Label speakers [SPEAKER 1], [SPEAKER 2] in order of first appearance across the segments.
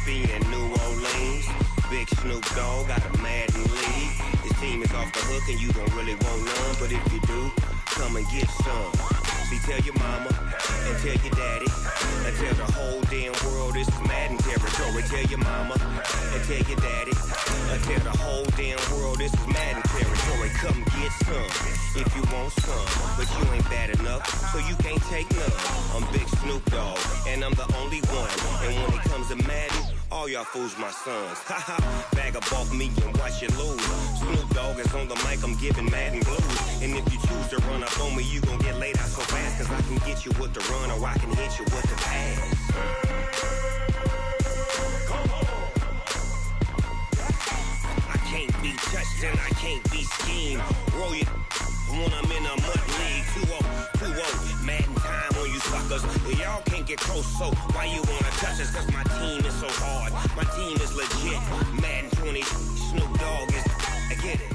[SPEAKER 1] Mississippi and New Orleans. Big Snoop Dogg got a Madden league. His team is off the hook and you don't really want none, but if you do, come and get some. See, tell your mama and tell your daddy and tell the whole damn world this is Madden territory. Tell your mama and tell your daddy and tell the whole damn world this is Madden territory. Come get some if you want some, but you ain't bad enough, so you can't take none. I'm Big Snoop Dogg, and I'm the only one. And when it comes to Madden, all y'all fools my sons. Haha, bag up off me and watch you lose. Snoop Dogg is on the mic, I'm giving Madden blues. And if you choose to run up on me, you gon' get laid out so fast, cause I can get you with the run or I can hit you with the pass. I can't be touched and I can't be schemed. Roll you when I'm in a mud league. 2-0, Madden time on you suckers. Y'all can't get close, so why you wanna touch us? Cause my team is so hard. My team is legit. Madden 20, Snoop Dogg is, I get it.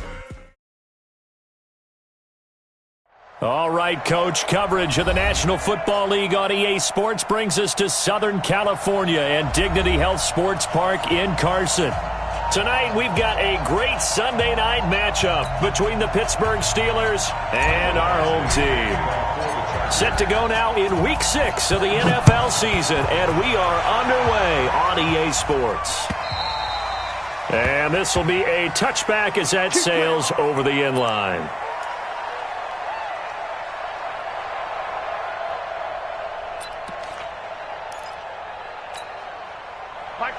[SPEAKER 2] All right, Coach, coverage of the National Football League on EA Sports brings us to Southern California and Dignity Health Sports Park in Carson. Tonight, we've got a great Sunday night matchup between the Pittsburgh Steelers and our home team. Set to go now in Week 6 of the NFL season, and we are underway on EA Sports. And this will be a touchback as that sails over the end line.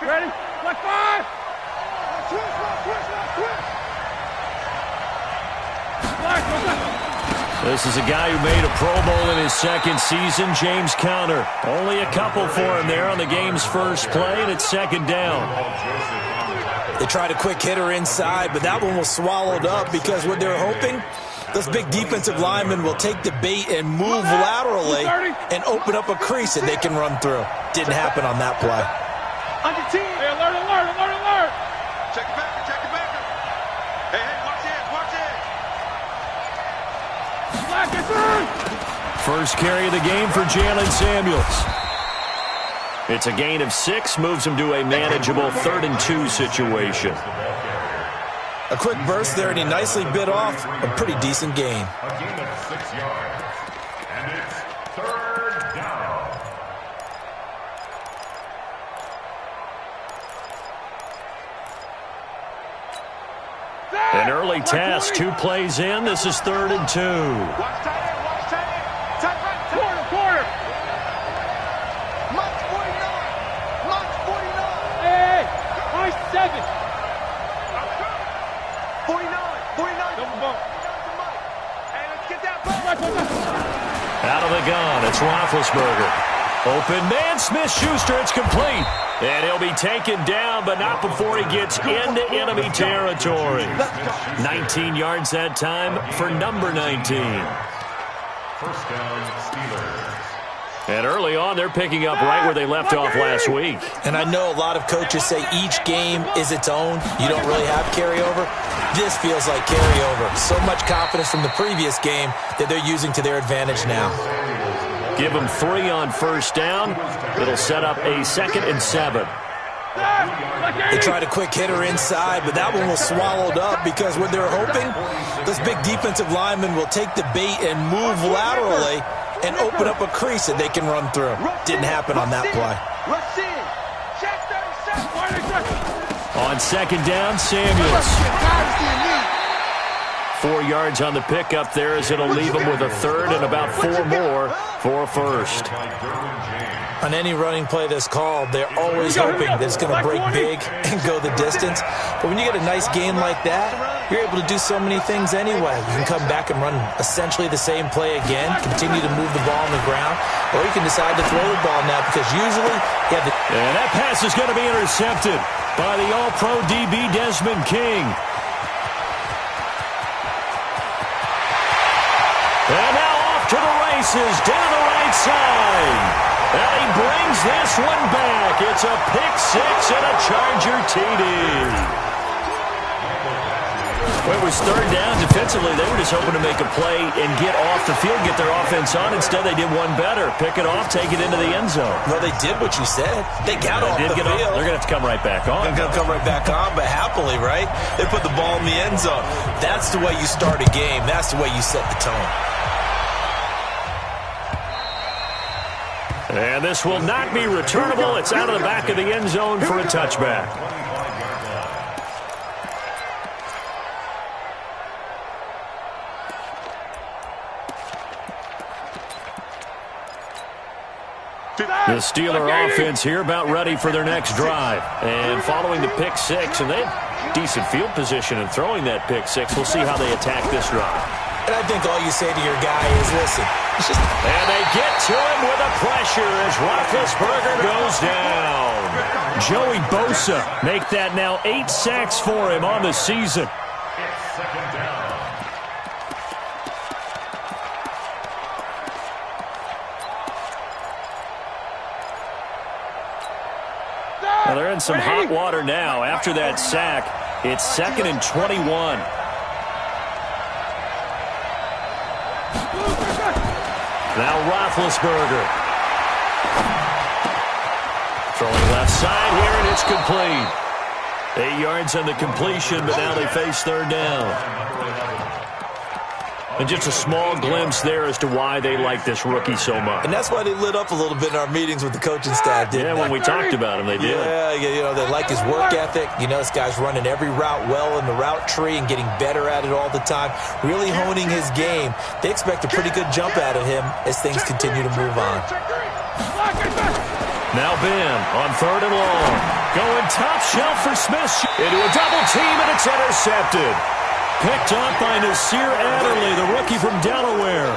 [SPEAKER 3] Ready? Left 5!
[SPEAKER 2] This is a guy who made a Pro Bowl in his second season, James Conner. Only a couple for him there on the game's first play, and it's second down.
[SPEAKER 4] They tried a quick hitter inside, but that one was swallowed up because what they're hoping, those big defensive linemen will take the bait and move laterally and open up a crease that they can run through. Didn't happen on that play.
[SPEAKER 3] On your team. Hey, alert, alert, alert, alert.
[SPEAKER 5] Check it back, check it back. Hey, watch it, watch it.
[SPEAKER 3] Black is through.
[SPEAKER 2] First carry of the game for Jalen Samuels. It's a gain of 6, moves him to a manageable 3rd and 2 situation.
[SPEAKER 4] A quick burst there, and he nicely bit off a pretty decent gain.
[SPEAKER 6] A gain of 6 yards, and it's 3rd down.
[SPEAKER 2] An early task, 2 plays in. This is 3rd and 2.
[SPEAKER 3] Watch tight end, watch tight end. Tight right, quarter.
[SPEAKER 5] March 49. March 49.
[SPEAKER 3] Hey, watch 7.
[SPEAKER 5] 49.
[SPEAKER 3] Double bump.
[SPEAKER 5] Hey, let's get that ball.
[SPEAKER 2] Out of the gun, it's Roethlisberger. Open man, Smith-Schuster, it's complete. And he'll be taken down, but not before he gets into enemy territory. 19 yards that time for number 19.
[SPEAKER 6] First down, Steelers.
[SPEAKER 2] And early on, they're picking up right where they left off last week.
[SPEAKER 4] And I know a lot of coaches say each game is its own. You don't really have carryover. This feels like carryover. So much confidence from the previous game that they're using to their advantage now.
[SPEAKER 2] Give them 3 on first down. It'll set up a 2nd and 7.
[SPEAKER 4] They tried a quick hitter inside, but that one was swallowed up because what they're hoping, those big defensive linemen will take the bait and move laterally and open up a crease that they can run through. Didn't happen on that play.
[SPEAKER 2] On second down, Samuels. 4 yards on the pickup there as it'll leave him with a 3rd and about 4 more for a first.
[SPEAKER 4] On any running play that's called, they're always hoping that it's going to break big and go the distance. But when you get a nice gain like that, you're able to do so many things anyway. You can come back and run essentially the same play again, continue to move the ball on the ground, or you can decide to throw the ball now because usually you have the...
[SPEAKER 2] And that pass is going to be intercepted by the All-Pro DB Desmond King. And now off to the races down the right side. And he brings this one back. It's a pick 6 and a Charger TD. Well, it was third down. Defensively, they were just hoping to make a play and get off the field, get their offense on. Instead, they did one better. Pick it off, take it into the end zone.
[SPEAKER 4] Well, they did what you said. They got off the field.
[SPEAKER 2] They're going to have to come right back on.
[SPEAKER 4] They're going to come right back on, but happily, right? They put the ball in the end zone. That's the way you start a game. That's the way you set the tone.
[SPEAKER 2] And this will not be returnable. It's out of the back of the end zone for a touchback. The Steeler offense here about ready for their next drive. And following the pick six, and they have decent field position in throwing that pick six. We'll see how they attack this drive.
[SPEAKER 4] And I think all you say to your guy is, listen.
[SPEAKER 2] And they get to him with a pressure as Roethlisberger goes down. Joey Bosa make that now 8 sacks for him on the season.
[SPEAKER 6] It's second down.
[SPEAKER 2] Well, they're in some hot water now. After that sack, it's 2nd and 21. Now Roethlisberger. Throwing left side here, and it's complete. 8 yards on the completion, but now they face third down. And just a small glimpse there as to why they like this rookie so much.
[SPEAKER 4] And that's why they lit up a little bit in our meetings with the coaching staff, didn't they?
[SPEAKER 2] Yeah, when we talked about him, they did.
[SPEAKER 4] Yeah, you know, they like his work ethic. You know, this guy's running every route well in the route tree and getting better at it all the time, really honing his game. They expect a pretty good jump out of him as things continue to move on.
[SPEAKER 2] Now Ben on 3rd and long. Going top shelf for Smith. Into a double team, and it's intercepted. Picked up by Nasir Adderley, the rookie from Delaware.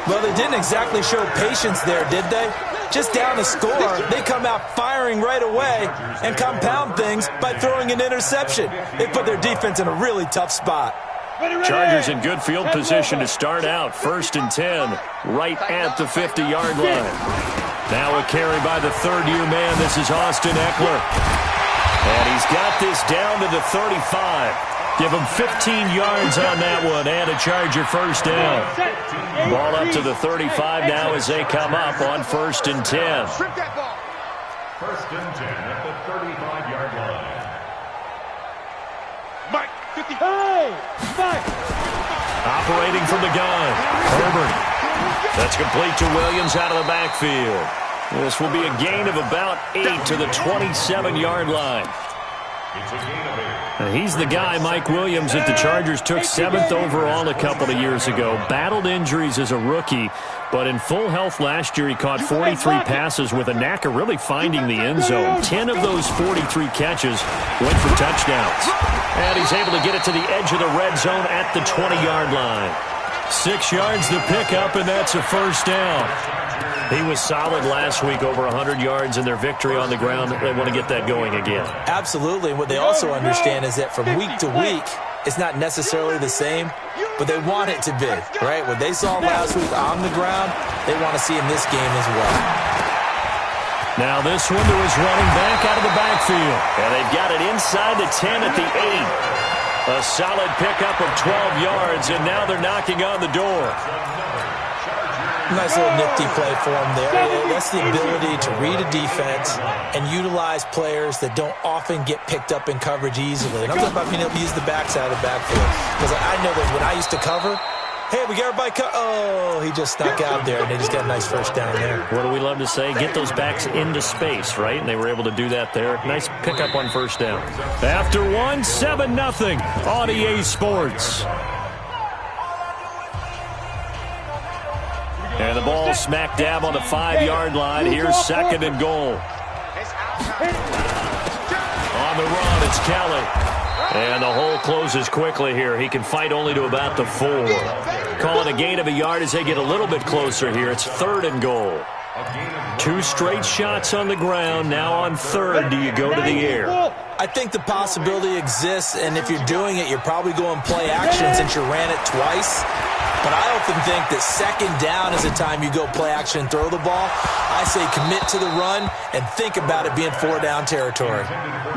[SPEAKER 4] Well, they didn't exactly show patience there, did they? Just down a score, they come out firing right away and compound things by throwing an interception. They put their defense in a really tough spot.
[SPEAKER 2] Chargers in good field position to start out. 1st and 10, right at the 50-yard line. Now a carry by the third-year man. This is Austin Eckler. And he's got this down to the 35. Give him 15 yards on that one and a Charger first down. Ball up to the 35 now as they come up on 1st and 10.
[SPEAKER 6] 1st and 10 at the 35-yard line.
[SPEAKER 3] Mike, 50. Hey, Mike.
[SPEAKER 2] Operating from the gun. Herbert. That's complete to Williams out of the backfield. This will be a gain of about 8 to the 27-yard line.
[SPEAKER 6] It's a gain of 8.
[SPEAKER 2] He's the guy, Mike Williams, that the Chargers took 7th overall a couple of years ago. Battled injuries as a rookie, but in full health last year, he caught 43 passes with a knack of really finding the end zone. 10 of those 43 catches went for touchdowns. And he's able to get it to the edge of the red zone at the 20-yard line. 6 yards the pickup, and that's a first down. He was solid last week, over 100 yards in their victory on the ground. They want to get that going again.
[SPEAKER 4] Absolutely. And what they also understand is that from week to week, it's not necessarily the same, but they want it to be, right? What they saw last week on the ground, they want to see in this game as well.
[SPEAKER 2] Now this one to his running back out of the backfield. And they've got it inside the 10 at the 8. A solid pickup of 12 yards, and now they're knocking on the door.
[SPEAKER 4] Nice little nifty play for him there. That's the ability to read a defense and utilize players that don't often get picked up in coverage easily. And I'm talking about being able to use the backside of the backfield. Because I know that when I used to cover, hey, we got everybody oh, he just snuck out there, and they just got a nice first down there.
[SPEAKER 2] What do we love to say? Get those backs into space, right? And they were able to do that there. Nice pickup on first down. After one, 7-0 on EA Sports. And the ball smack dab on the 5-yard line. Here's 2nd and goal. On the run, it's Kelly. And the hole closes quickly here. He can fight only to about the 4. Call it a gain of a yard as they get a little bit closer here. It's 3rd and goal. 2 straight shots on the ground. Now on 3rd, do you go to the air?
[SPEAKER 4] I think the possibility exists, and if you're doing it, you're probably going play action since you ran it twice. But I often think that 2nd down is the time you go play action and throw the ball. I say commit to the run and think about it being 4-down territory.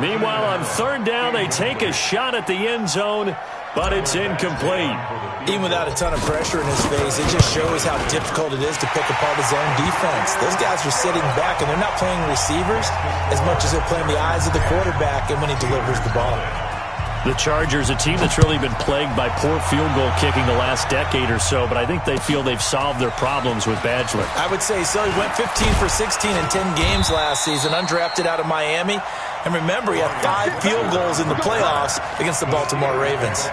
[SPEAKER 2] Meanwhile, on 3rd down, they take a shot at the end zone. but it's incomplete.
[SPEAKER 4] Even without a ton of pressure in his face, it just shows how difficult it is to pick apart his own defense. Those guys are sitting back, and they're not playing receivers as much as they're playing the eyes of the quarterback and when he delivers the ball.
[SPEAKER 2] The Chargers, a team that's really been plagued by poor field goal kicking the last decade or so, but I think they feel they've solved their problems with Badgler.
[SPEAKER 4] I would say so. He went 15 for 16 in 10 games last season, undrafted out of Miami. And remember, he had 5 field goals in the playoffs against the Baltimore Ravens.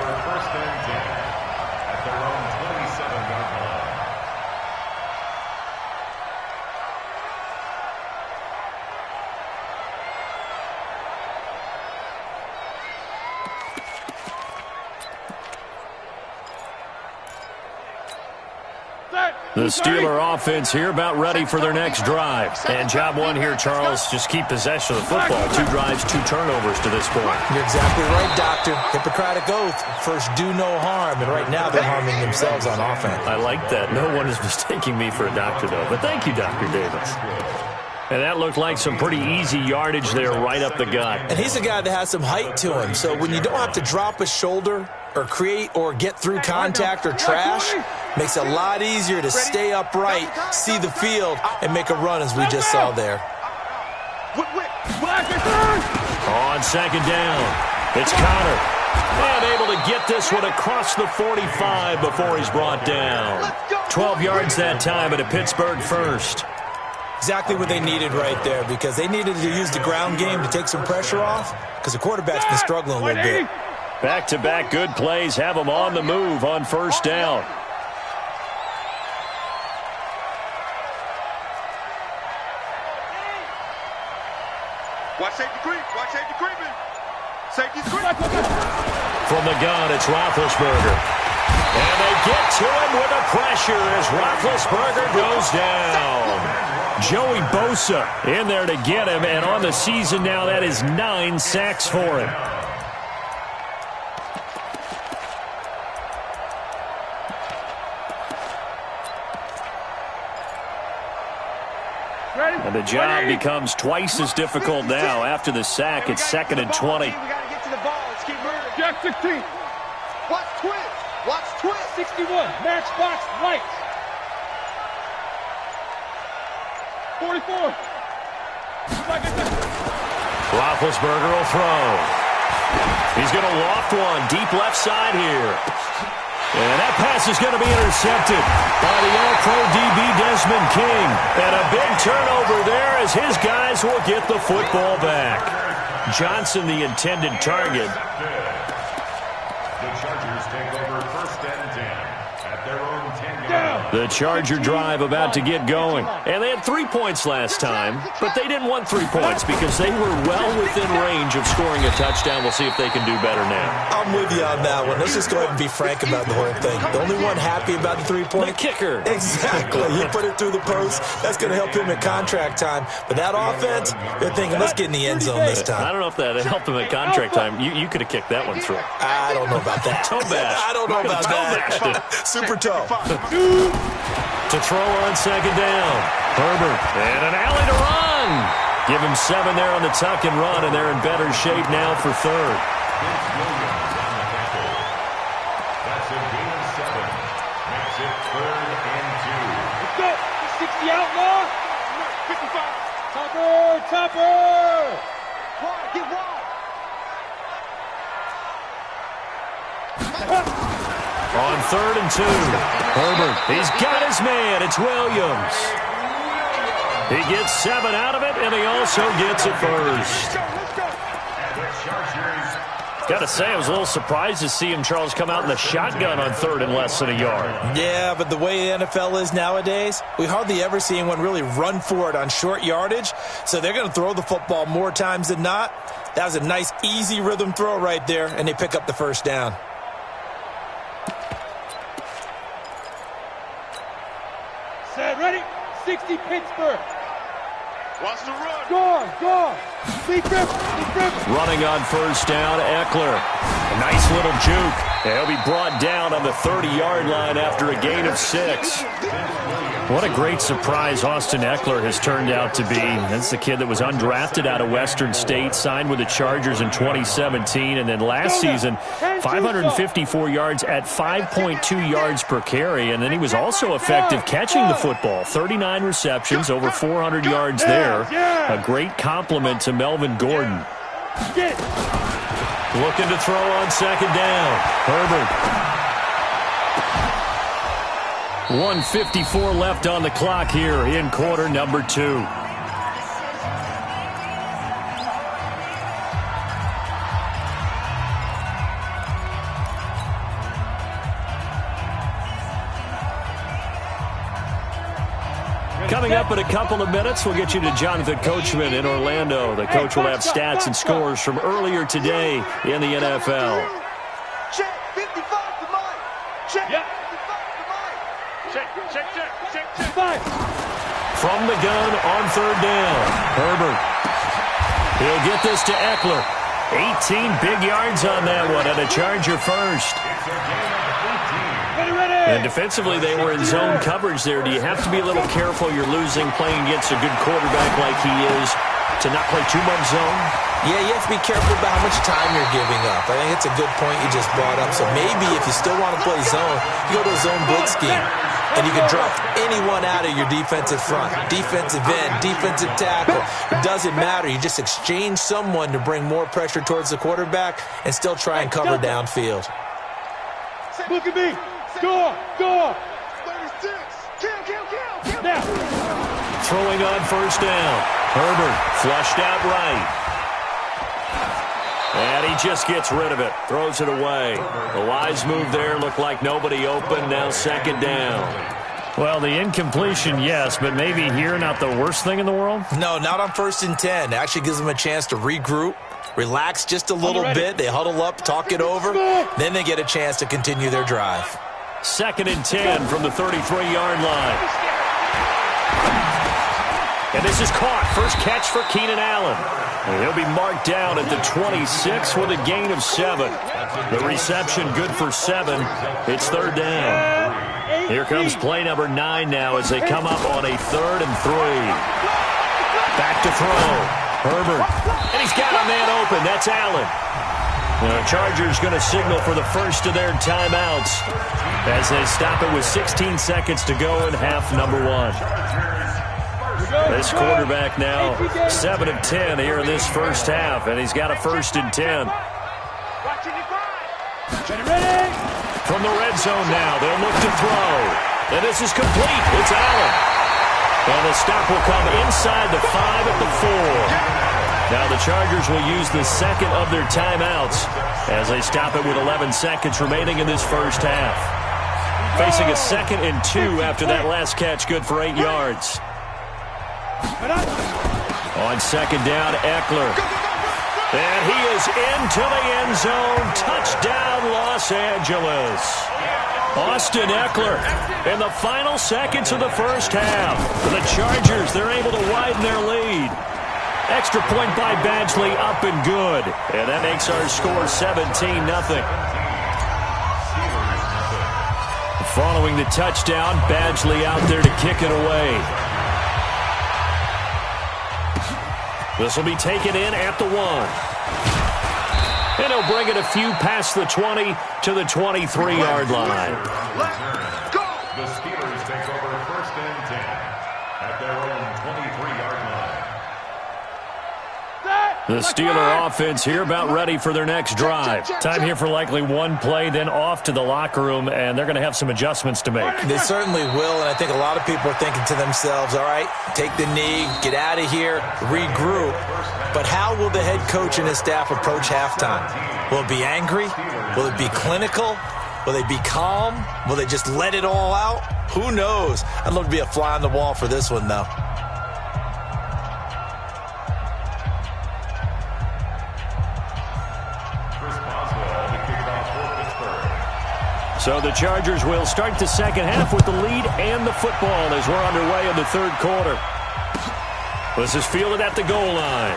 [SPEAKER 2] The Steeler offense here about ready for their next drive. And job one here, Charles, just keep possession of the football. 2 drives, 2 turnovers to this point.
[SPEAKER 4] You're exactly right, Doctor. Hippocratic oath. First, do no harm. And right now, they're harming themselves on offense.
[SPEAKER 2] I like that. No one is mistaking me for a doctor, though. But thank you, Dr. Davis. And that looked like some pretty easy yardage there right up the gut.
[SPEAKER 4] And he's a guy that has some height to him. So when you don't have to drop a shoulder or create or get through contact or trash, makes it a lot easier to stay upright, see the field, and make a run as we just saw there.
[SPEAKER 2] On second down, it's Connor. And able to get this one across the 45 before he's brought down. 12 yards that time at a Pittsburgh first.
[SPEAKER 4] Exactly what they needed right there, because they needed to use the ground game to take some pressure off, because the quarterback's been struggling a little bit.
[SPEAKER 2] Back-to-back good plays have them on the move on first down.
[SPEAKER 5] Watch safety creep. Watch safety creeping. Safety's creeping.
[SPEAKER 2] From the gun, it's Roethlisberger. And they get to him with the pressure as Roethlisberger goes down. Joey Bosa in there to get him, and on the season now, that is 9 sacks for him. And the job becomes twice as difficult now. After the sack, it's 2nd and 20.
[SPEAKER 3] We got to get to the ball. Let's keep moving. Jack 16. Watch twist. Watch twist. 61. Matchbox lights. 44.
[SPEAKER 2] Roethlisberger will throw. He's going to loft one deep left side here. And that pass is going to be intercepted by the All-Pro DB Desmond King. And a big turnover there as his guys will get the football back. Johnson, the intended target.
[SPEAKER 6] The Chargers take over 1st and 10 at their own 10-yard line.
[SPEAKER 2] The Charger drive about to get going. And they had 3 points last time, but they didn't want 3 points because they were well within range of scoring a touchdown. We'll see if they can do better now.
[SPEAKER 4] I'm with you on that one. Let's just go ahead and be frank about the whole thing. The only one happy about the 3-point?
[SPEAKER 2] The kicker.
[SPEAKER 4] Exactly. He put it through the post. That's going to help him at contract time. But that offense, they're thinking, let's get in the end zone this time.
[SPEAKER 2] I don't know if that helped him at contract time. You could have kicked that one through.
[SPEAKER 4] I don't know about that.
[SPEAKER 2] Toe bash.
[SPEAKER 4] I don't know about that. Super toe.
[SPEAKER 2] To throw on second down. Herbert. And an alley to run. Give him 7 there on the tuck and run, and they're in better shape now for 3rd.
[SPEAKER 6] That's a gain of 7. Makes it 3rd and 2.
[SPEAKER 3] Let's go. 60 outlaw. 55. Topper. Wide. Get wide.
[SPEAKER 2] On 3rd and 2. Herbert. He's got his man. It's Williams. He gets 7 out of it, and he also gets a first. Got to say, I was a little surprised to see him, Charles, come out in the shotgun on 3rd and less than a yard.
[SPEAKER 4] Yeah, but the way the NFL is nowadays, we hardly ever see anyone really run for it on short yardage. So they're going to throw the football more times than not. That was a nice, easy rhythm throw right there, and they pick up the first down.
[SPEAKER 3] Set, ready? 60 Pittsburgh.
[SPEAKER 5] Watch the run.
[SPEAKER 3] Gone. Secret.
[SPEAKER 2] Running on first down, Eckler. A nice little juke. He'll be brought down on the 30-yard line after a gain of 6. What a great surprise Austin Eckler has turned out to be. That's the kid that was undrafted out of Western State, signed with the Chargers in 2017, and then last season, 554 yards at 5.2 yards per carry, and then he was also effective catching the football. 39 receptions, over 400 yards there. A great compliment to Melvin Gordon. Looking to throw on second down. Herbert. 1:54 left on the clock here in quarter number 2. Coming up in a couple of minutes, we'll get you to Jonathan Coachman in Orlando. The coach will have stats and scores from earlier today in the NFL.
[SPEAKER 3] Check, 55 to Mike. Check, 55 to Mike. Check.
[SPEAKER 2] From the gun on third down. Herbert. He'll get this to Eckler. 18 big yards on that one, and a Charger first. And defensively, they were in zone coverage there. Do you have to be a little careful? You're losing playing against a good quarterback like he is to not play too much zone?
[SPEAKER 4] Yeah, you have to be careful about how much time you're giving up. I think it's a good point you just brought up. So maybe if you still want to play zone, you go to a zone blitz scheme. And you can drop anyone out of your defensive front, defensive end, defensive tackle. It doesn't matter. You just exchange someone to bring more pressure towards the quarterback and still try and cover downfield.
[SPEAKER 3] Look at me. Go. 36. Kill. Now.
[SPEAKER 2] Throwing on first down. Herbert flushed out right. And he just gets rid of it. Throws it away. A wise move there. Looked like nobody open. Now second down. Well, the incompletion, yes, but maybe here not the worst thing in the world?
[SPEAKER 4] No, not on 1st and 10. It actually gives them a chance to regroup, relax just a little bit. They huddle up, talk it over. Then they get a chance to continue their drive.
[SPEAKER 2] 2nd and 10 from the 33-yard line. And this is caught. First catch for Keenan Allen. And he'll be marked down at the 26 with a gain of 7. The reception good for 7. It's third down. Here comes play number 9 now as they come up on a 3rd and 3. Back to throw. Herbert. And he's got a man open. That's Allen. The Chargers going to signal for the first of their timeouts as they stop it with 16 seconds to go in half number 1. This quarterback now 7 of 10 here in this first half, and he's got a 1st and 10. From the red zone now, they'll look to throw. And this is complete. It's Allen. And the stop will come inside the 5 at the 4. Now the Chargers will use the second of their timeouts as they stop it with 11 seconds remaining in this first half. Facing a 2nd and 2 after that last catch, good for 8 yards. On second down, Eckler. And he is into the end zone. Touchdown, Los Angeles. Austin Eckler in the final seconds of the first half. For the Chargers, they're able to widen their lead. Extra point by Badgley, up and good. And that makes our score 17-0. Following the touchdown, Badgley out there to kick it away. This will be taken in at the 1. And he'll bring it a few past the 20 to the 23-yard line.
[SPEAKER 6] The Steelers take over 1st and 10 at their own 23-yard line.
[SPEAKER 2] The Steeler offense here about ready for their next drive. Time here for likely one play, then off to the locker room, and they're going to have some adjustments to make.
[SPEAKER 4] They certainly will, and I think a lot of people are thinking to themselves, all right, take the knee, get out of here, regroup. But how will the head coach and his staff approach halftime? Will it be angry? Will it be clinical? Will they be calm? Will they just let it all out? Who knows? I'd love to be a fly on the wall for this one, though.
[SPEAKER 2] So the Chargers will start the second half with the lead and the football as we're underway in the third quarter. This is fielded at the goal line.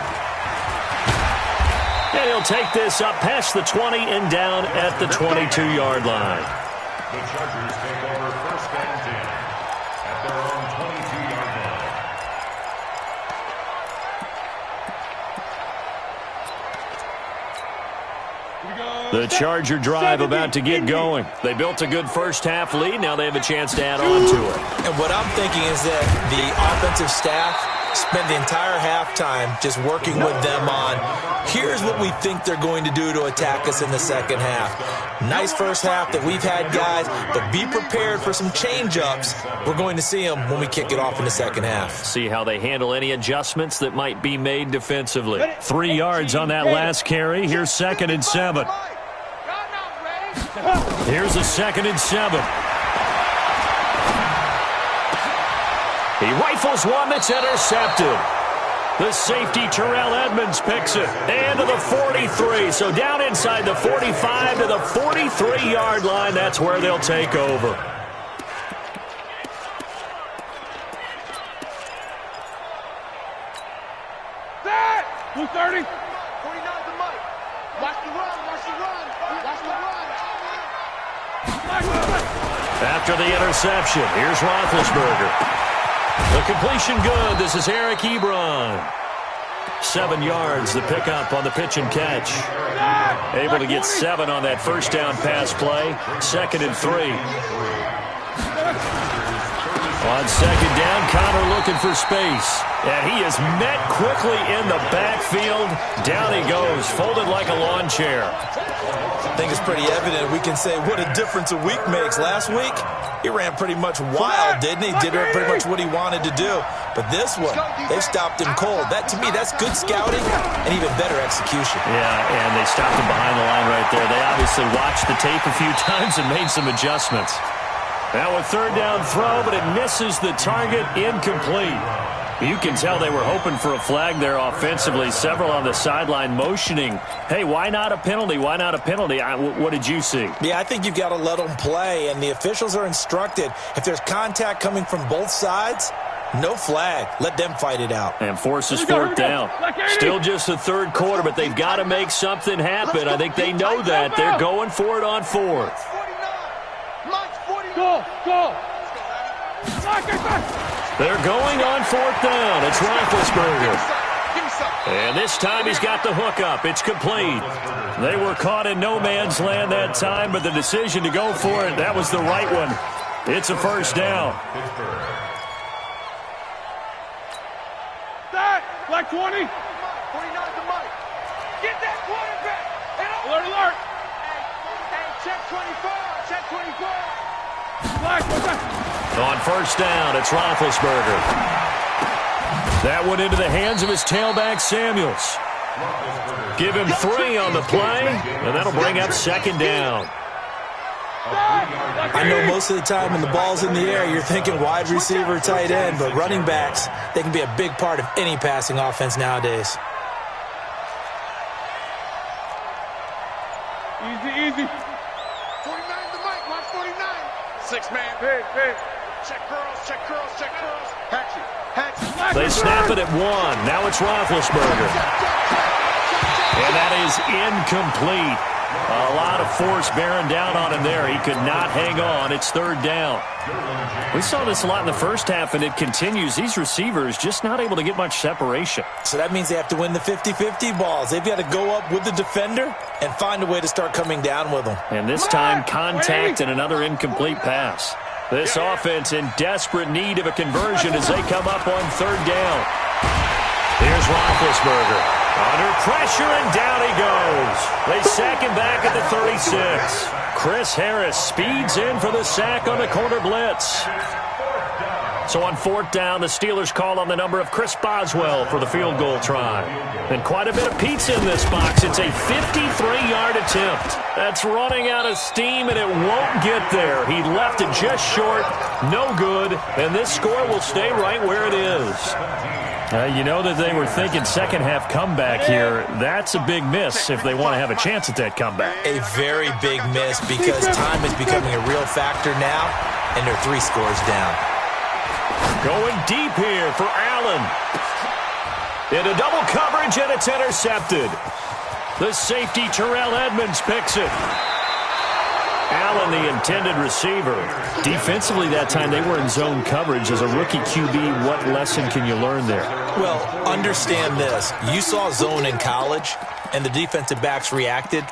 [SPEAKER 2] And he'll take this up past the 20 and down at the 22-yard line.
[SPEAKER 6] The Chargers take over 1st and 10 at their own
[SPEAKER 2] The Charger drive about to get going. They built a good first-half lead. Now they have a chance to add on to it.
[SPEAKER 4] And what I'm thinking is that the offensive staff spent the entire halftime just working with them on, here's what we think they're going to do to attack us in the second half. Nice first half that we've had, guys, but be prepared for some change-ups. We're going to see them when we kick it off in the second half.
[SPEAKER 2] See how they handle any adjustments that might be made defensively. 3 yards on that last carry. Here's 2nd and 7. Here's a 2nd and 7. He rifles one that's intercepted. The safety, Terrell Edmonds, picks it. And to the 43. So down inside the 45 to the 43-yard line. That's where they'll take over.
[SPEAKER 3] Set! 230. 49 to Mike. Watch the run. Watch the run. Watch the run.
[SPEAKER 2] After the interception, here's Roethlisberger. The completion good. This is Eric Ebron. 7 yards, the pickup on the pitch and catch. Able to get 7 on that first down pass play. 2nd and 3. On 2nd down, Connor looking for space. And he is met quickly in the backfield. Down he goes, folded like a lawn chair.
[SPEAKER 4] I think it's pretty evident. We can say what a difference a week makes. Last week, he ran pretty much wild, didn't he? Did pretty much what he wanted to do. But this one, they stopped him cold. That, to me, that's good scouting and even better execution.
[SPEAKER 2] Yeah, and they stopped him behind the line right there. They obviously watched the tape a few times and made some adjustments. Now a 3rd down throw, but it misses the target, incomplete. You can tell they were hoping for a flag there offensively. Several on the sideline motioning, hey, why not a penalty? Why not a penalty? What did you see?
[SPEAKER 4] Yeah, I think you've got to let them play, and the officials are instructed. If there's contact coming from both sides, no flag. Let them fight it out.
[SPEAKER 2] And forces 4th down. Still just the 3rd quarter, but they've got to make something happen. I think they know that. They're going for it on 4th.
[SPEAKER 3] Go!
[SPEAKER 2] They're going on 4th down. It's Roethlisberger. And this time he's got the hook up. It's complete. They were caught in no man's land that time, but the decision to go for it, that was the right one. It's a 1st down.
[SPEAKER 3] That! Black 20. 49 to Mike. Get that quarterback. Alert, alert. Hey, check 24. Check 24. Black, what's that?
[SPEAKER 2] On 1st down, it's Roethlisberger. That went into the hands of his tailback, Samuels. Give him 3 on the play, and that'll bring up 2nd down.
[SPEAKER 4] I know most of the time when the ball's in the air, you're thinking wide receiver, tight end, but running backs, they can be a big part of any passing offense nowadays.
[SPEAKER 3] Easy. 49 to Mike. Watch 49. 6-man. Hey. Check girls. Hatchet.
[SPEAKER 2] They snap it at 1. Now it's Roethlisberger. And that is incomplete. A lot of force bearing down on him there. He could not hang on. It's 3rd down. We saw this a lot in the first half, and it continues. These receivers just not able to get much separation.
[SPEAKER 4] So that means they have to win the 50-50 balls. They've got to go up with the defender and find a way to start coming down with them.
[SPEAKER 2] And this time, contact and another incomplete pass. This offense in desperate need of a conversion as they come up on 3rd down. Here's Roethlisberger. Under pressure, and down he goes. They sack him back at the 36. Chris Harris speeds in for the sack on the corner blitz. So on 4th down, the Steelers call on the number of Chris Boswell for the field goal try. And quite a bit of pizza in this box. It's a 53-yard attempt. That's running out of steam, and it won't get there. He left it just short. No good. And this score will stay right where it is. You know that they were thinking second half comeback here. That's a big miss if they want to have a chance at that comeback.
[SPEAKER 4] A very big miss because time is becoming a real factor now, and they're 3 scores down.
[SPEAKER 2] Going deep here for Allen. Into double coverage, and it's intercepted. The safety, Terrell Edmonds, picks it. Allen, the intended receiver. Defensively that time, they were in zone coverage. As a rookie QB, what lesson can you learn there?
[SPEAKER 4] Well, understand this. You saw zone in college, and the defensive backs reacted.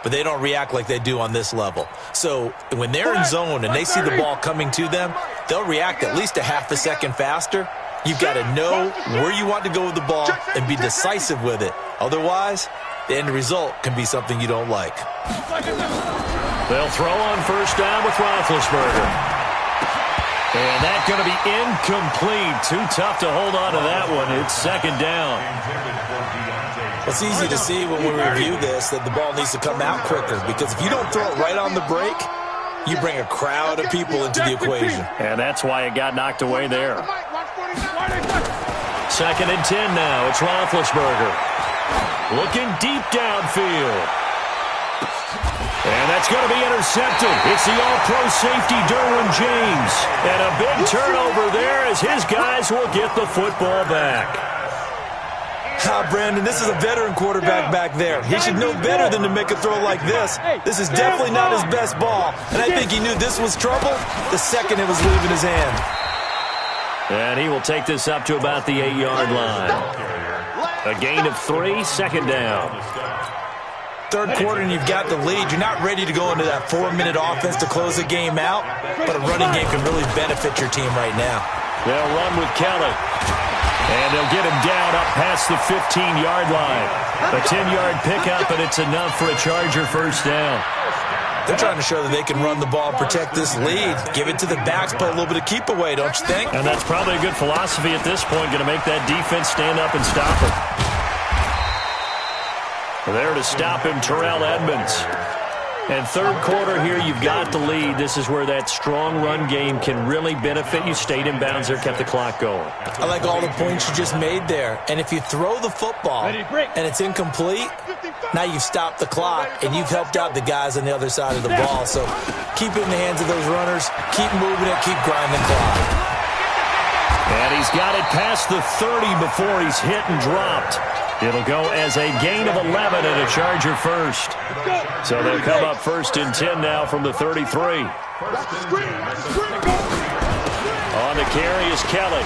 [SPEAKER 4] but they don't react like they do on this level. So when they're in zone and they see the ball coming to them, they'll react at least a half a second faster. You've got to know where you want to go with the ball and be decisive with it. Otherwise, the end result can be something you don't like.
[SPEAKER 2] They'll throw on first down with Roethlisberger. And that's going to be incomplete. Too tough to hold on to that one. It's second down.
[SPEAKER 4] It's easy to see when we review this that the ball needs to come out quicker, because if you don't throw it right on the break, you bring a crowd of people into the equation.
[SPEAKER 2] And that's why it got knocked away there. Second and 10 now. It's Roethlisberger. Looking deep downfield. And that's going to be intercepted. It's the all-pro safety, Derwin James. And a big turnover there as his guys will get the football back.
[SPEAKER 4] Brandon, this is a veteran quarterback back there. He should know better than to make a throw like this. This is definitely not his best ball. And I think he knew this was trouble the second it was leaving his hand.
[SPEAKER 2] And he will take this up to about the 8-yard line. A gain of 3, second down.
[SPEAKER 4] Third quarter and you've got the lead. You're not ready to go into that 4-minute offense to close the game out, but a running game can really benefit your team right now.
[SPEAKER 2] They'll run with Kelly. And they'll get him down up past the 15-yard line. A 10-yard pickup, and it's enough for a Charger first down.
[SPEAKER 4] They're trying to show that they can run the ball and protect this lead. Give it to the backs, play a little bit of keep away, don't you think?
[SPEAKER 2] And that's probably a good philosophy at this point, going to make that defense stand up and stop him. There to stop him, Terrell Edmonds. And third quarter here, you've got the lead. This is where that strong run game can really benefit you. Stayed in bounds there, kept the clock going.
[SPEAKER 4] I like all the points you just made there. And if you throw the football and it's incomplete, now you've stopped the clock and you've helped out the guys on the other side of the ball. So keep it in the hands of those runners. Keep moving it. Keep grinding the clock.
[SPEAKER 2] And he's got it past the 30 before he's hit and dropped. It'll go as a gain of 11 and a Charger first. So they'll come up first and 10 now from the 33. On the carry is Kelly.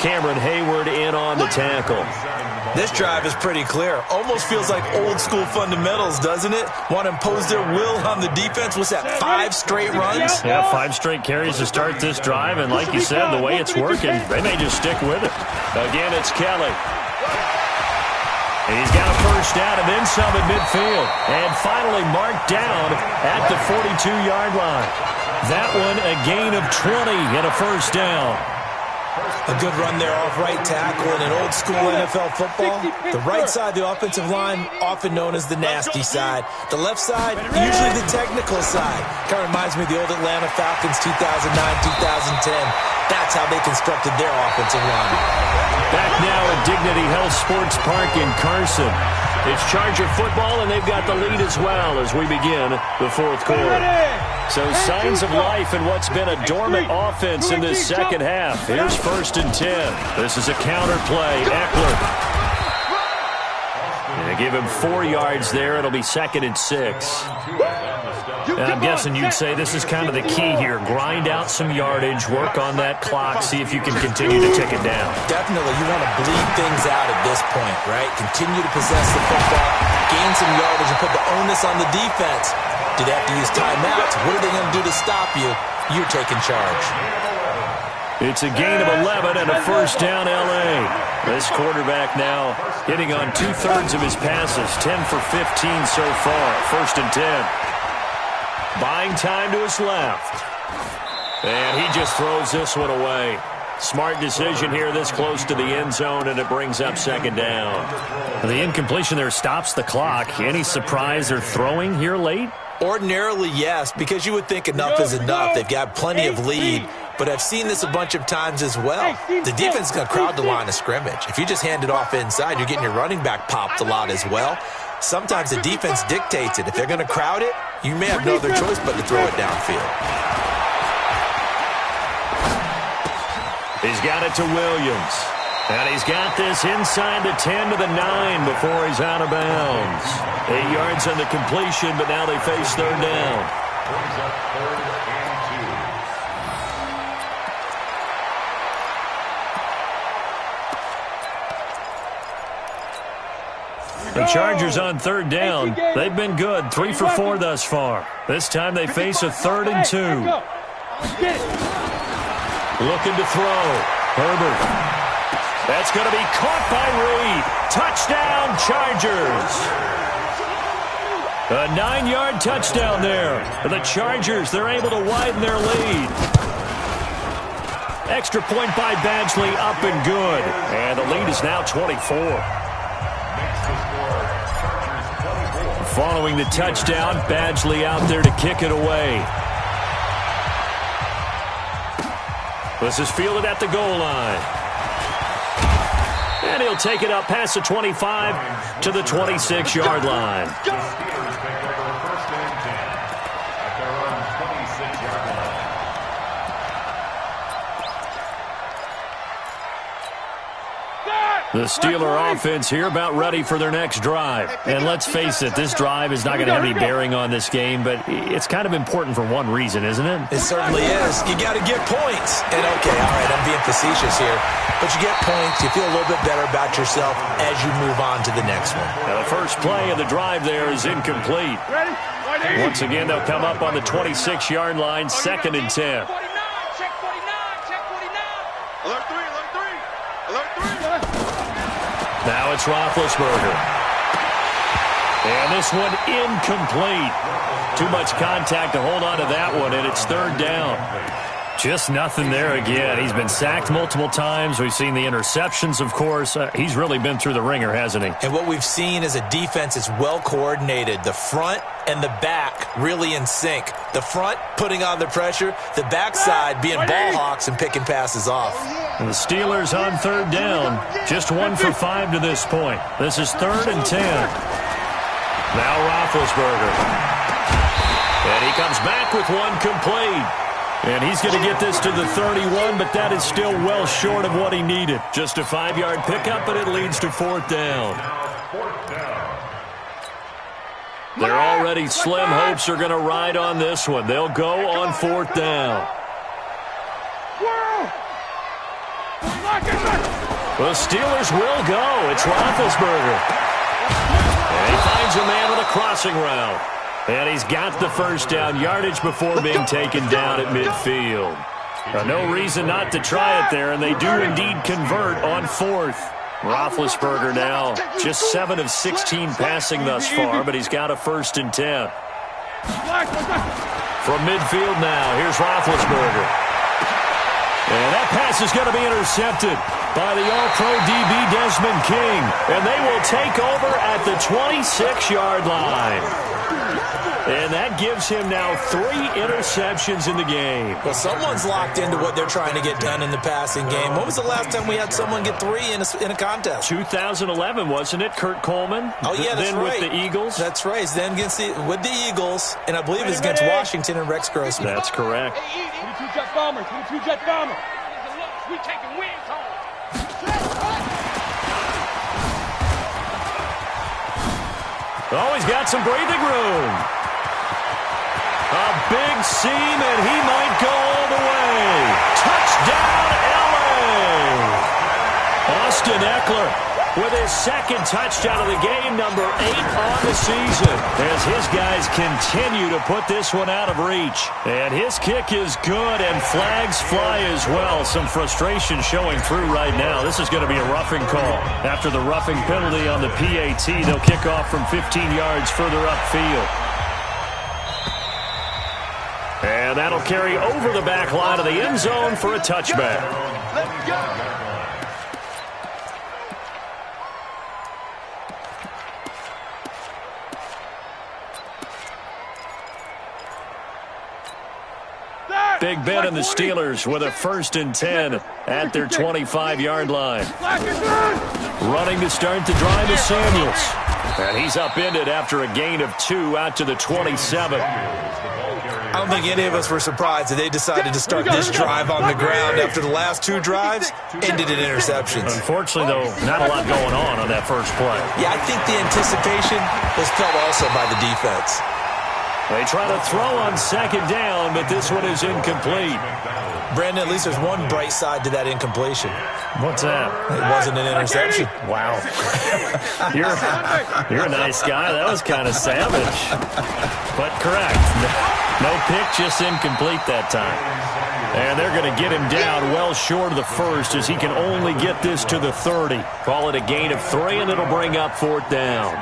[SPEAKER 2] Cameron Hayward in on the tackle.
[SPEAKER 4] This drive is pretty clear. Almost feels like old school fundamentals, doesn't it? Want to impose their will on the defense. What's that, 5 straight runs?
[SPEAKER 2] Yeah, 5 straight carries to start this drive. And like you said, the way it's working, they may just stick with it. Again, it's Kelly. And he's got a first down and then some at midfield. And finally marked down at the 42-yard line. That one a gain of 20 and a first down.
[SPEAKER 4] A good run there off right tackle in an old school NFL football. The right side, the offensive line, often known as the nasty side. The left side, usually the technical side. Kind of reminds me of the old Atlanta Falcons 2009-2010. That's how they constructed their offensive line.
[SPEAKER 2] Back now at Dignity Health Sports Park in Carson. It's Charger football, and they've got the lead as well as we begin the fourth quarter. So signs of life in what's been a dormant offense in this second half. Here's first and 10. This is a counter play. Eckler. And they give him 4 yards there. It'll be second and 6. And I'm guessing you'd say this is kind of the key here. Grind out some yardage, work on that clock, see if you can continue to tick it down.
[SPEAKER 4] Definitely. You want to bleed things out at this point, right? Continue to possess the football, gain some yardage, and put the onus on the defense. Do they have to use timeouts? What are they going to do to stop you? You're taking charge.
[SPEAKER 2] It's a gain of 11 and a first down, L.A. This quarterback now hitting on 2/3 of his passes, 10 for 15 so far. First and 10. Buying time to his left. And he just throws this one away. Smart decision here this close to the end zone, and it brings up second down. The incompletion there stops the clock. Any surprise they're throwing here late?
[SPEAKER 4] Ordinarily, yes, because you would think enough is enough. They've got plenty of lead, but I've seen this a bunch of times as well. The defense is going to crowd the line of scrimmage. If you just hand it off inside, you're getting your running back popped a lot as well. Sometimes the defense dictates it. If they're going to crowd it, you may have no other choice but to throw it downfield.
[SPEAKER 2] He's got it to Williams. And he's got this inside the 10 to the 9 before he's out of bounds. 8 yards on the completion, but now they face third down. The Chargers on third down. They've been good, 3 for 4 thus far. This time they face a 3rd and 2. Looking to throw. Herbert. That's going to be caught by Reed. Touchdown, Chargers. A 9-yard touchdown there. The Chargers, they're able to widen their lead. Extra point by Badgley, up and good. And the lead is now 24. Following the touchdown, Badgley out there to kick it away. This is fielded at the goal line. And he'll take it up past the 25 to the 26-yard line. The Steeler offense here about ready for their next drive. And let's face it, this drive is not going to have any bearing on this game, but it's kind of important for one reason, isn't it?
[SPEAKER 4] It certainly is. You got to get points. And okay, all right, I'm being facetious here, but you get points, you feel a little bit better about yourself as you move on to the next one.
[SPEAKER 2] Now the first play of the drive there is incomplete. Once again, they'll come up on the 26-yard line, 2nd and 10. Now it's Roethlisberger. And this one incomplete. Too much contact to hold on to that one, and it's 3rd down. Just nothing there again. He's been sacked multiple times. We've seen the interceptions, of course. He's really been through the ringer, hasn't he? And
[SPEAKER 4] what we've seen is a defense that's well coordinated. The front and the back really in sync. The front putting on the pressure, the backside being ball hawks and picking passes off.
[SPEAKER 2] And the Steelers on 3rd down. Just 1 for 5 to this point. This is 3rd and 10. Now Roethlisberger. And he comes back with one complete. And he's going to get this to the 31, but that is still well short of what he needed. Just a 5-yard pickup, but it leads to 4th down. Their already slim hopes are going to ride on this one. They'll go on 4th down. The Steelers will go. It's Roethlisberger. And he finds a man with a crossing route. And he's got the first down yardage before being taken down at midfield. No reason not to try it there, and they do indeed convert on 4th. Roethlisberger now just 7 of 16 passing thus far, but he's got a 1st and 10. From midfield now, here's Roethlisberger. And that pass is going to be intercepted by the All-Pro DB Desmond King. And they will take over at the 26-yard line. And that gives him now 3 interceptions in the game.
[SPEAKER 4] Well, someone's locked into what they're trying to get done in the passing game. When was the last time we had someone get 3 in a contest?
[SPEAKER 2] 2011, wasn't it? Kurt Coleman?
[SPEAKER 4] Oh, yeah, that's
[SPEAKER 2] then
[SPEAKER 4] right.
[SPEAKER 2] With the Eagles?
[SPEAKER 4] That's right. Then with the Eagles, and I believe it's against Washington and Rex Grossman.
[SPEAKER 2] That's correct.
[SPEAKER 3] 22 Jet Bomber, 22 Jet Bomber. We taking wins home.
[SPEAKER 2] Oh, he's got some breathing room. A big seam, and he might go all the way. Touchdown, L.A. Austin Eckler with his 2nd touchdown of the game, number 8 on the season, as his guys continue to put this one out of reach. And his kick is good, and flags fly as well. Some frustration showing through right now. This is going to be a roughing call. After the roughing penalty on the PAT, they'll kick off from 15 yards further upfield. And that'll carry over the back line of the end zone for a touchback.
[SPEAKER 3] Let's go.
[SPEAKER 2] Big Ben and the Steelers with a 1st and 10 at their 25-yard line. Running to start the drive is Samuels. And he's upended after a gain of 2 out to the 27.
[SPEAKER 4] I don't think any of us were surprised that they decided to start this drive on the ground after the last 2 drives ended in interceptions.
[SPEAKER 2] Unfortunately, though, not a lot going on that first play.
[SPEAKER 4] Yeah, I think the anticipation was felt also by the defense.
[SPEAKER 2] They try to throw on second down, but this one is incomplete.
[SPEAKER 4] Brandon, at least there's one bright side to that incompletion.
[SPEAKER 2] What's that?
[SPEAKER 4] It wasn't an interception.
[SPEAKER 2] Wow. You're a nice guy. That was kind of savage. But correct. No pick, just incomplete that time. And they're going to get him down well short of the first as he can only get this to the 30. Call it a gain of 3, and it'll bring up 4th down.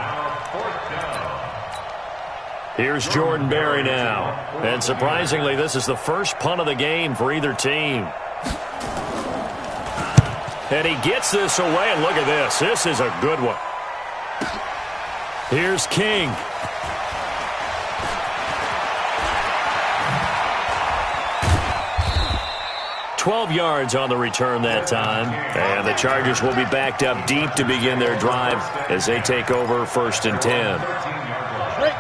[SPEAKER 2] Here's Jordan Berry now. And surprisingly, this is the first punt of the game for either team. And he gets this away, and look at this. This is a good one. Here's King. $12 yards on the return that time. And the Chargers will be backed up deep to begin their drive as they take over 1st and 10.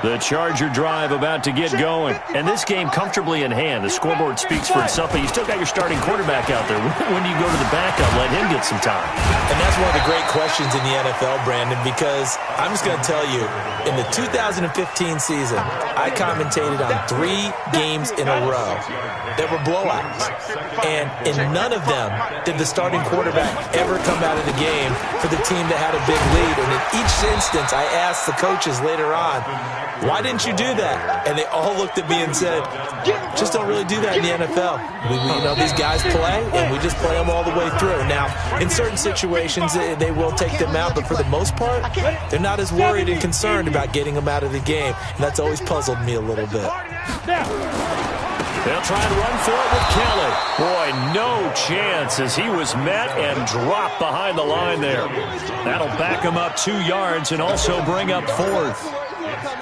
[SPEAKER 2] The Charger drive about to get going. And this game comfortably in hand. The scoreboard speaks for itself, but you still got your starting quarterback out there. When do you go to the backup? Let him get some time.
[SPEAKER 4] And that's one of the great questions in the NFL, Brandon, because I'm just going to tell you, in the 2015 season, I commentated on 3 games in a row that were blowouts. And in none of them did the starting quarterback ever come out of the game for the team that had a big lead. And in each instance, I asked the coaches later on, why didn't you do that? And they all looked at me and said, just don't really do that in the NFL. These guys play, and we just play them all the way through. Now, in certain situations, they will take them out, but for the most part, they're not as worried and concerned about getting them out of the game. And that's always puzzled me a little bit.
[SPEAKER 2] They'll try and run for it with Kelly. Boy, no chance as he was met and dropped behind the line there. That'll back him up 2 yards and also bring up 4th.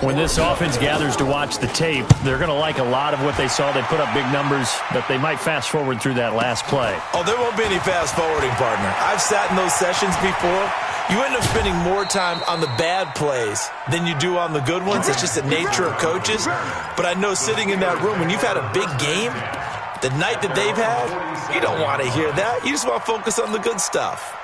[SPEAKER 2] When this offense gathers to watch the tape, they're going to like a lot of what they saw. They put up big numbers, but they might fast forward through that last play.
[SPEAKER 4] Oh, there won't be any fast forwarding, partner. I've sat in those sessions before. You end up spending more time on the bad plays than you do on the good ones. It's just the nature of coaches. But I know sitting in that room, when you've had a big game, the night that they've had, you don't want to hear that. You just want to focus on the good stuff.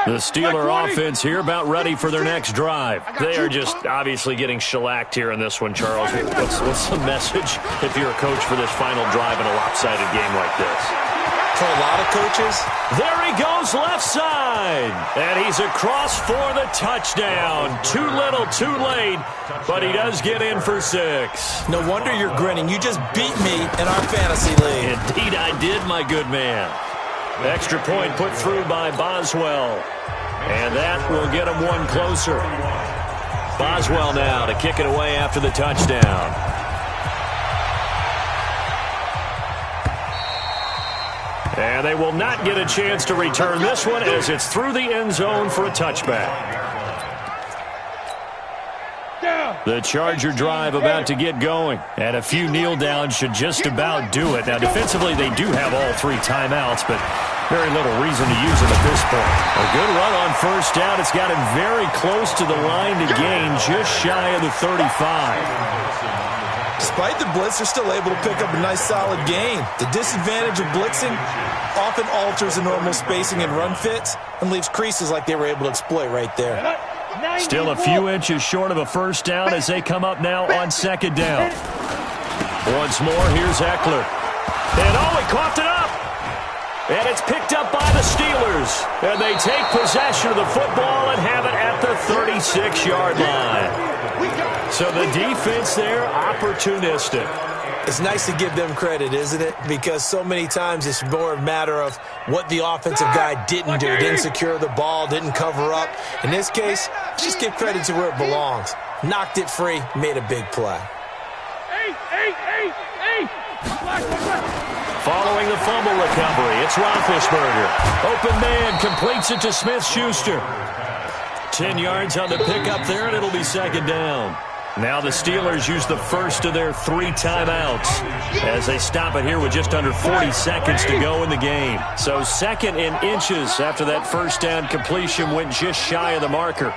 [SPEAKER 2] The Steeler offense here about ready for their next drive. They are just obviously getting shellacked here in this one, Charles. What's the message if you're a coach for this final drive in a lopsided game like this?
[SPEAKER 4] For a lot of coaches,
[SPEAKER 2] there he goes left side. And he's across for the touchdown. Too little, too late, but he does get in for 6.
[SPEAKER 4] No wonder you're grinning. You just beat me in our fantasy league.
[SPEAKER 2] Indeed I did, my good man. Extra point put through by Boswell. And that will get him one closer. Boswell now to kick it away after the touchdown. And they will not get a chance to return this one as it's through the end zone for a touchback. The Charger drive about to get going. And a few kneel downs should just about do it. Now, defensively, they do have all 3 timeouts, but very little reason to use them at this point. A good run on 1st down. It's got him very close to the line to gain, just shy of the 35.
[SPEAKER 4] Despite the blitz, they're still able to pick up a nice solid gain. The disadvantage of blitzing often alters the normal spacing and run fits and leaves creases like they were able to exploit right there.
[SPEAKER 2] Still a few inches short of a 1st down as they come up now on 2nd down. Once more, here's Eckler. And he coughed it up. And it's picked up by the Steelers. And they take possession of the football and have it at the 36-yard line. So the defense there, opportunistic.
[SPEAKER 4] It's nice to give them credit, isn't it? Because so many times it's more a matter of what the offensive guy didn't do. Didn't secure the ball, didn't cover up. In this case, just give credit to where it belongs. Knocked it free, made a big play.
[SPEAKER 2] Following the fumble recovery, it's Roethlisberger. Open man, completes it to Smith-Schuster. 10 yards on the pickup there, and it'll be 2nd down. Now the Steelers use the first of their 3 timeouts as they stop it here with just under 40 seconds to go in the game. So 2nd in inches after that 1st down completion went just shy of the marker.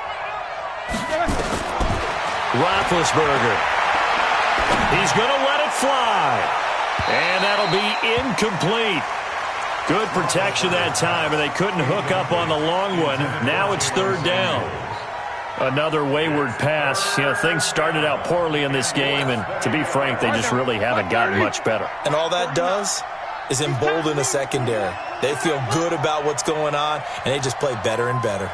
[SPEAKER 2] Roethlisberger. He's going to let it fly. And that'll be incomplete. Good protection that time, and they couldn't hook up on the long one. Now it's 3rd down. Another wayward pass. You know, things started out poorly in this game, and to be frank, they just really haven't gotten much better.
[SPEAKER 4] And all that does is embolden the secondary. They feel good about what's going on, and they just play better and better.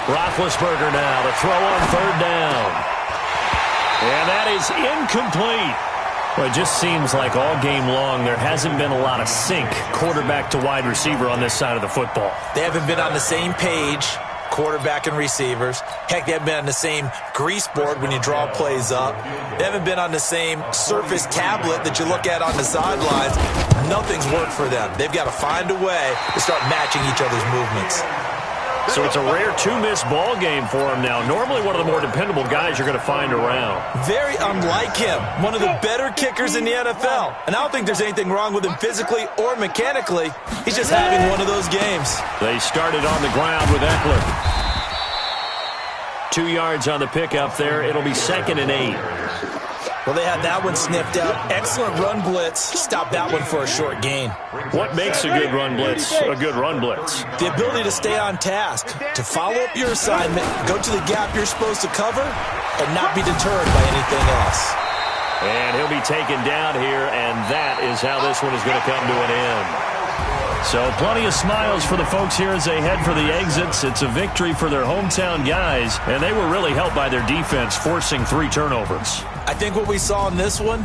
[SPEAKER 2] Roethlisberger now to throw on third down. And that is incomplete. Well, it just seems like all game long there hasn't been a lot of sync quarterback to wide receiver on this side of the football.
[SPEAKER 4] They haven't been on the same page, quarterback and receivers. Heck, they haven't been on the same grease board when you draw plays up. They haven't been on the same Surface tablet that you look at on the sidelines. Nothing's worked for them. They've got to find a way to start matching each other's movements.
[SPEAKER 2] So it's a rare two-miss ball game for him now. Normally one of the more dependable guys you're going to find around.
[SPEAKER 4] Very unlike him. One of the better kickers in the NFL. And I don't think there's anything wrong with him physically or mechanically. He's just having one of those games.
[SPEAKER 2] They started on the ground with Eckler. 2 yards on the pickup there. It'll be 2nd and 8.
[SPEAKER 4] Well, they had that one sniffed out. Excellent run blitz. Stop that one for a short gain.
[SPEAKER 2] What makes a good run blitz a good run blitz?
[SPEAKER 4] The ability to stay on task, to follow up your assignment, go to the gap you're supposed to cover, and not be deterred by anything else.
[SPEAKER 2] And he'll be taken down here, and that is how this one is going to come to an end. So plenty of smiles for the folks here as they head for the exits. It's a victory for their hometown guys, and they were really helped by their defense, forcing 3 turnovers.
[SPEAKER 4] I think what we saw in this one,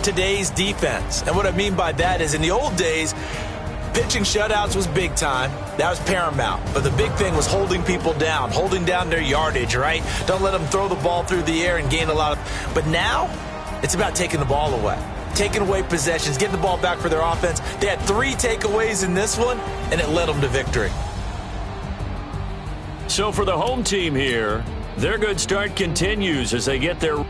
[SPEAKER 4] today's defense. And what I mean by that is in the old days, pitching shutouts was big time. That was paramount. But the big thing was holding people down, holding down their yardage, right? Don't let them throw the ball through the air and gain a lot of... But now, it's about taking the ball away. Taking away possessions, getting the ball back for their offense. They had 3 takeaways in this one, and it led them to victory.
[SPEAKER 2] So for the home team here, their good start continues as they get their